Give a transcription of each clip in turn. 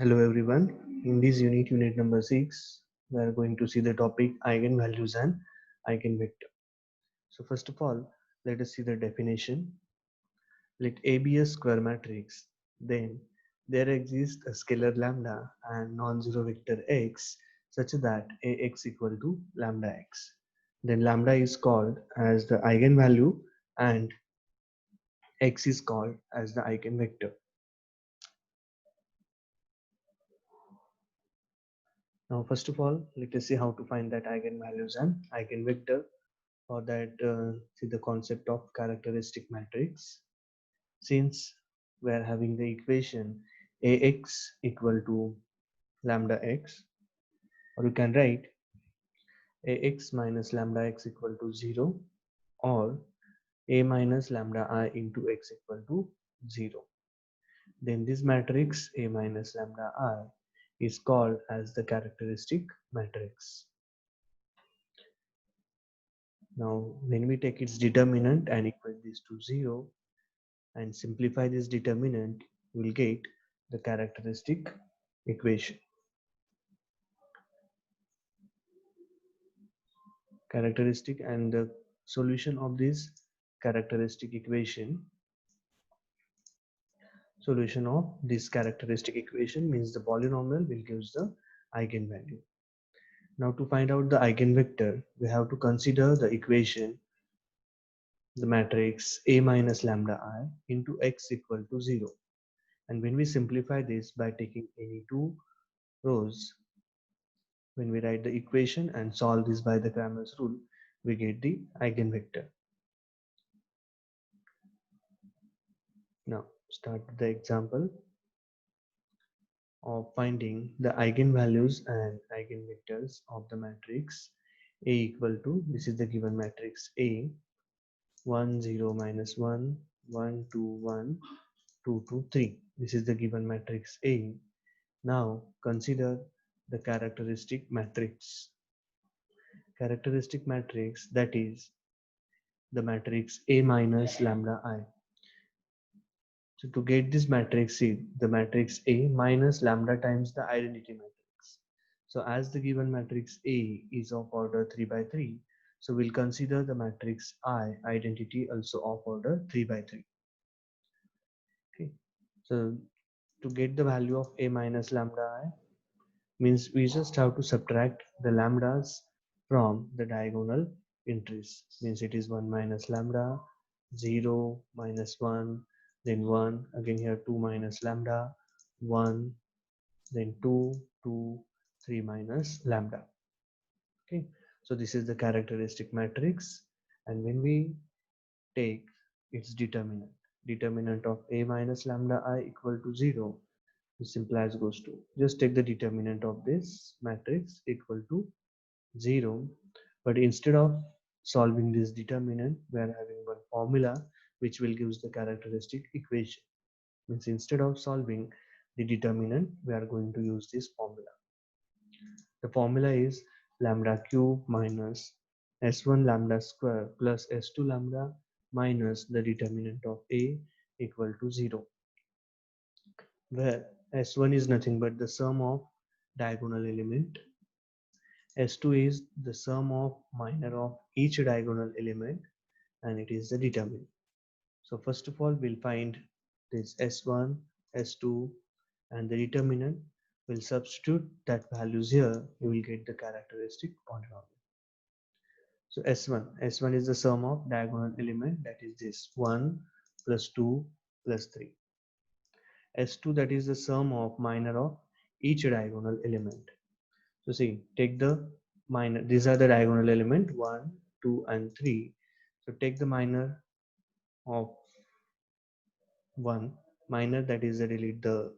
Hello everyone. In this unit number 6, we are going to see the topic eigenvalues and eigenvector. So first of all, let us see the definition. Let A be a square matrix, then there exists a scalar lambda and non-zero vector x such that Ax equal to lambda x. Then lambda is called as the eigenvalue and x is called as the eigenvector. Now first of all, let us see how to find that eigenvalues and eigenvector. For that, see the concept of characteristic matrix. Since we are having the equation Ax equal to lambda x, or you can write Ax minus lambda x equal to 0, or A minus lambda I into x equal to 0. Then this matrix A minus lambda I is called as the characteristic matrix. Now when we take its determinant and equate this to 0 and simplify this determinant, we will get the characteristic equation. Characteristic and the solution of this characteristic equation. Solution of this characteristic equation means the polynomial will give the eigenvalue. Now to find out the eigenvector, we have to consider the equation, the matrix A minus lambda I into x equal to 0. And when we simplify this by taking any two rows, when we write the equation and solve this by the Cramer's rule, we get the eigenvector. Now start the example of finding the eigenvalues and eigenvectors of the matrix A equal to, this is the given matrix A, 1 0 minus 1 1 2 1 2 2 3. This is the given matrix A. Now consider the characteristic matrix. Characteristic matrix, that is the matrix A minus lambda I. So to get this matrix C, the matrix A minus lambda times the identity matrix. So as the given matrix A is of order 3 by 3, so we'll consider the matrix I identity also of order 3 by 3. Okay. So to get the value of A minus lambda I means we just have to subtract the lambdas from the diagonal entries. Means it is 1 minus lambda, 0 minus 1, then 1, again here 2 minus lambda, 1, then 2, 2, 3 minus lambda. Okay, so this is the characteristic matrix, and when we take its determinant of A minus lambda I equal to 0, this simply as goes to, just take the determinant of this matrix equal to 0, but instead of solving this determinant, we are having one formula which will give the characteristic equation. Means instead of solving the determinant, we are going to use this formula. The formula is lambda cube minus s1 lambda square plus s2 lambda minus the determinant of A equal to 0, where s1 is nothing but the sum of diagonal element, s2 is the sum of minor of each diagonal element, and it is the determinant. So first of all, we'll find this s1, s2, and the determinant. We'll substitute that values here. You will get the characteristic polynomial. So s1 is the sum of diagonal element, that is this 1 plus 2 plus 3. s2, that is the sum of minor of each diagonal element. So see, take the minor, these are the diagonal element 1, 2 and 3. So take the minor of 1, minor, that is delete the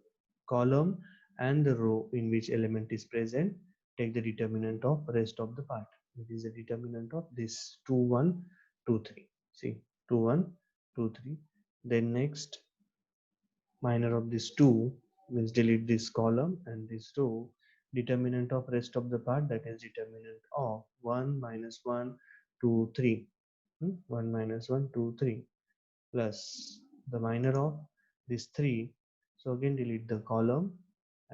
column and the row in which element is present. Take the determinant of rest of the part. It is the determinant of this 2 1 2 3. See, 2 1 2 3. Then next, minor of this 2 means delete this column and this row. Determinant of rest of the part, that is determinant of 1 minus 1 2 3. 1 minus 1 2 3 plus the minor of this 3. So again delete the column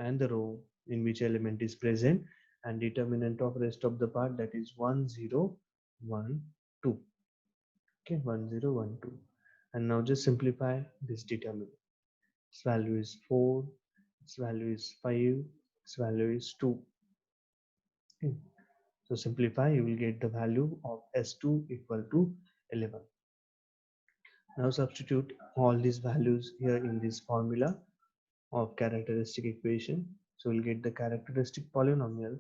and the row in which element is present, and determinant of rest of the part, that is 1 0 1 2. Okay, 1 0 1 2. And now just simplify this determinant. Its value is 4, its value is 5, its value is 2. Okay. So simplify, you will get the value of S2 equal to 11. Now substitute all these values here in this formula of characteristic equation. So we'll get the characteristic polynomial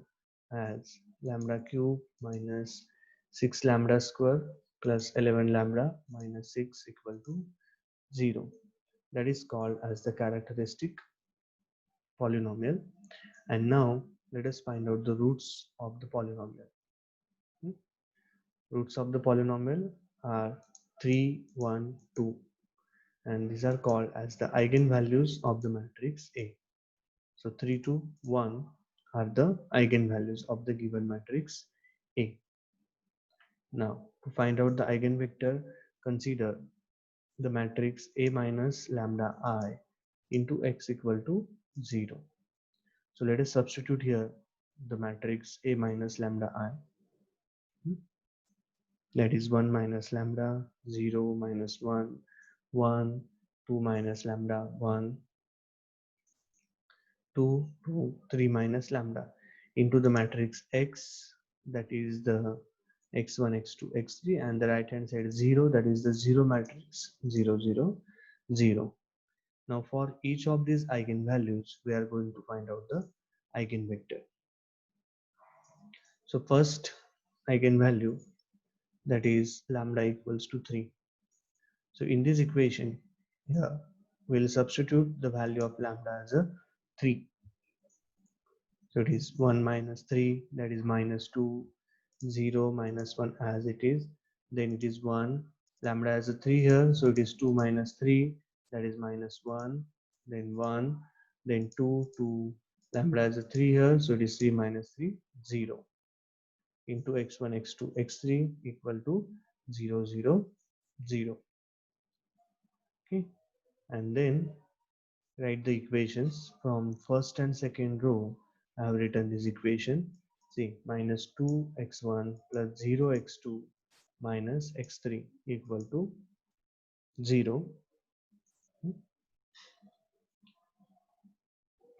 as lambda cube minus 6 lambda square plus 11 lambda minus 6 equal to 0. That is called as the characteristic polynomial. And now let us find out the roots of the polynomial. Hmm? Roots of the polynomial are 3, 1, 2, and these are called as the eigenvalues of the matrix A. So 3 to 1 are the eigenvalues of the given matrix A. Now to find out the eigenvector, consider the matrix A minus lambda I into x equal to 0. So let us substitute here the matrix A minus lambda I. That is 1 minus lambda, 0 minus 1, 1, 2 minus lambda, 1, 2, 2, 3 minus lambda into the matrix X, that is the x1, x2, x3, and the right hand side 0, that is the 0 matrix, 0, 0, 0. Now for each of these eigenvalues, we are going to find out the eigenvector. So first eigenvalue, that is lambda equals to 3. So in this equation here, we'll substitute the value of lambda as a 3. So it is 1 minus 3, that is minus 2, 0 minus 1 as it is. Then it is 1. Lambda has a 3 here, so it is 2 minus 3, that is minus 1. Then 1, then 2, 2. Lambda has a 3 here, so it is 3 minus 3, 0. Into x1, x2, x3 equal to 0, 0, 0. Okay, and then write the equations from first and second row. I have written this equation. See, minus 2x1 plus 0x2 minus x3 equal to 0.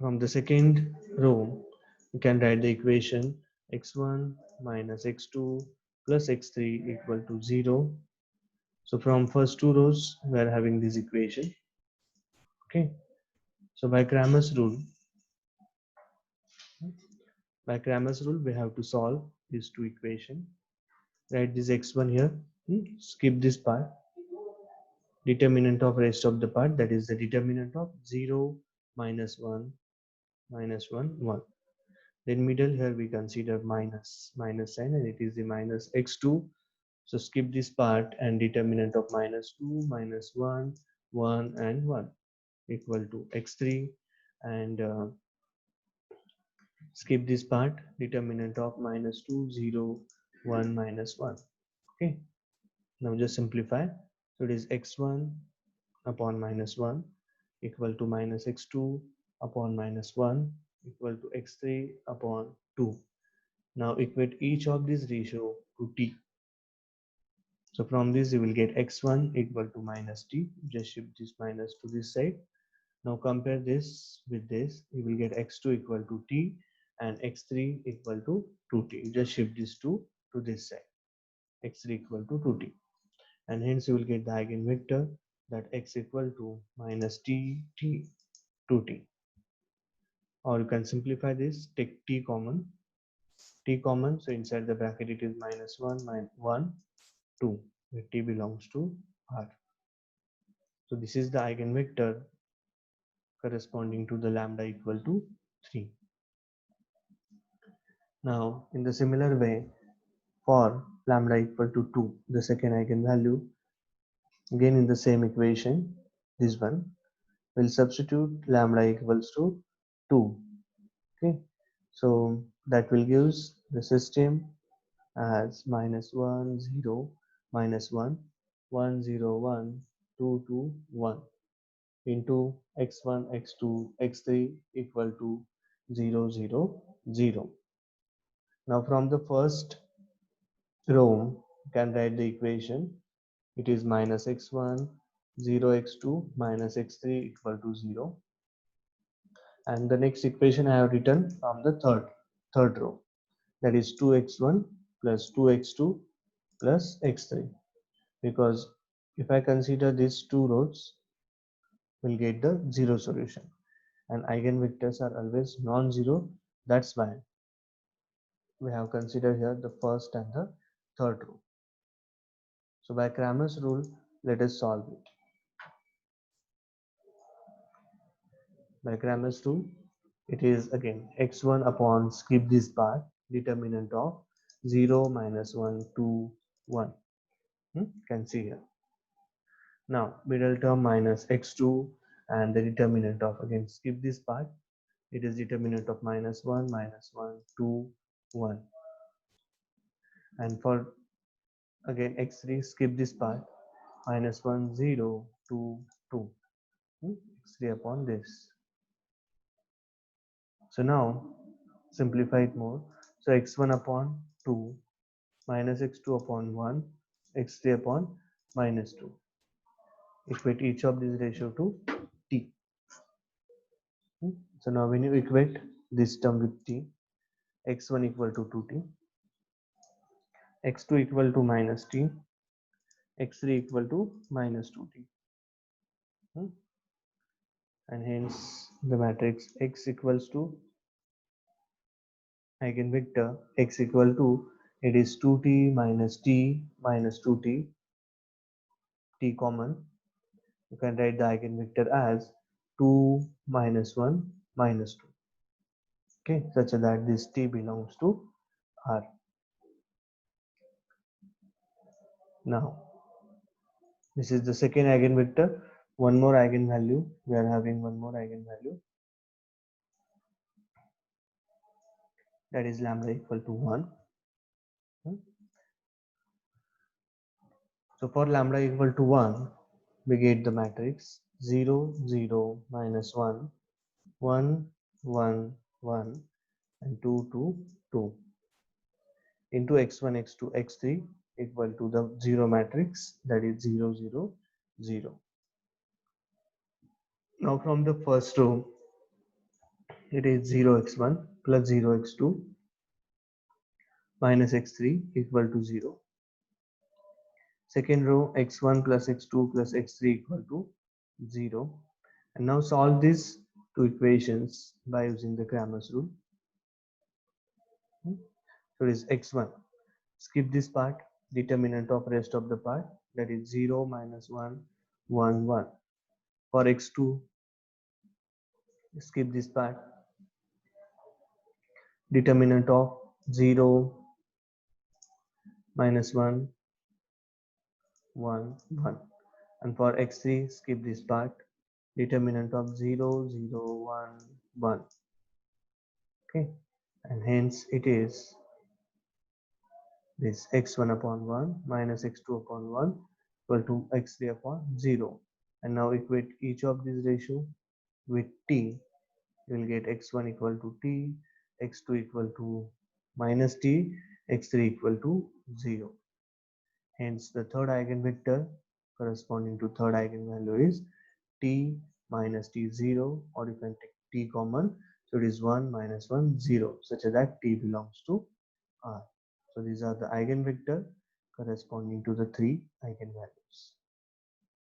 From the second row, you can write the equation x1 minus x2 plus x3 equal to 0. So from first two rows, we are having this equation. Okay. So by Cramer's rule, we have to solve these two equations. Write this x1 here. Skip this part. Determinant of rest of the part, that is the determinant of 0, minus 1, minus 1, 1. Then middle here we consider minus sign, and it is the minus x2. So skip this part, and determinant of minus 2, minus 1, 1, and 1 equal to x3, and skip this part, determinant of minus 2, 0, 1, minus 1. Okay, now just simplify. So it is x1 upon minus 1 equal to minus x2 upon minus 1 equal to x3 upon 2. Now equate each of these ratio to t. So from this you will get x1 equal to minus t. Just shift this minus to this side. Now compare this with this. You will get x2 equal to t and x3 equal to 2t. Just shift this 2 to this side. x3 equal to 2t. And hence you will get the eigenvector, that x equal to minus t, t, 2t. Or you can simplify this, take t common, so inside the bracket it is minus 1, minus 1, 2, where t belongs to R. So this is the eigenvector corresponding to the lambda equal to 3. Now in the similar way, for lambda equal to 2, the second eigenvalue, again in the same equation, this one, we'll substitute lambda equals to 2. Okay, so that will give the system as minus 1 0 minus 1 1 0 1 2 2 1. into x1, x2, x3 equal to 0, 0, 0. Now from the first row, you can write the equation. It is minus x1, 0, x2 minus x3 equal to 0. And the next equation I have written from the third row, that is 2x1 plus 2x2 plus x3, because if I consider these two rows, we'll get the zero solution, and eigenvectors are always non-zero. That's why we have considered here the first and the third row. So by Cramer's rule, let us solve it. By Cramer's rule, it is again x1 upon, skip this part, determinant of 0, minus 1, 2, 1. Can see here. Now middle term minus x2 and the determinant of, again skip this part, it is determinant of minus 1, 2, 1. And for again x3, skip this part, minus 1, 0, 2, 2. X3 upon this. So now simplify it more. So x1 upon 2 minus x2 upon 1, x3 upon minus 2. Equate each of these ratio to t. So now when you equate this term with t, x1 equal to 2t, x2 equal to minus t, x3 equal to minus 2t. And hence the matrix x equals to eigenvector x equal to, it is 2t minus 2t, t common. You can write the eigenvector as 2 minus 1 minus 2. Okay, such that this t belongs to R. Now this is the second eigenvector. One more eigenvalue. We are having one more eigenvalue, that is lambda equal to 1. So for lambda equal to 1, we get the matrix 0, 0, minus 1, 1, 1, 1, and 2, 2, 2 into x1, x2, x3 equal to the 0 matrix, that is 0, 0, 0. Now from the first row, it is 0 x1 plus 0 x2 minus x3 equal to 0. Second row, x1 plus x2 plus x3 equal to 0. And now solve these two equations by using the Cramer's rule. So it is x1, skip this part, determinant of rest of the part, that is 0, minus 1, 1, 1. For x2, skip this part, determinant of 0, minus 1, 1, 1. And for x3, skip this part, determinant of 0, 0, 1, 1. Okay, and hence it is this x1 upon 1 minus x2 upon 1 equal to x3 upon 0. And now equate each of these ratio with t. You will get x1 equal to t, x2 equal to minus t, x3 equal to 0. Hence the third eigenvector corresponding to third eigenvalue is t minus t 0, or you can take t common, so it is 1 minus 1 0, such that t belongs to R. So these are the eigenvector corresponding to the three eigenvalues.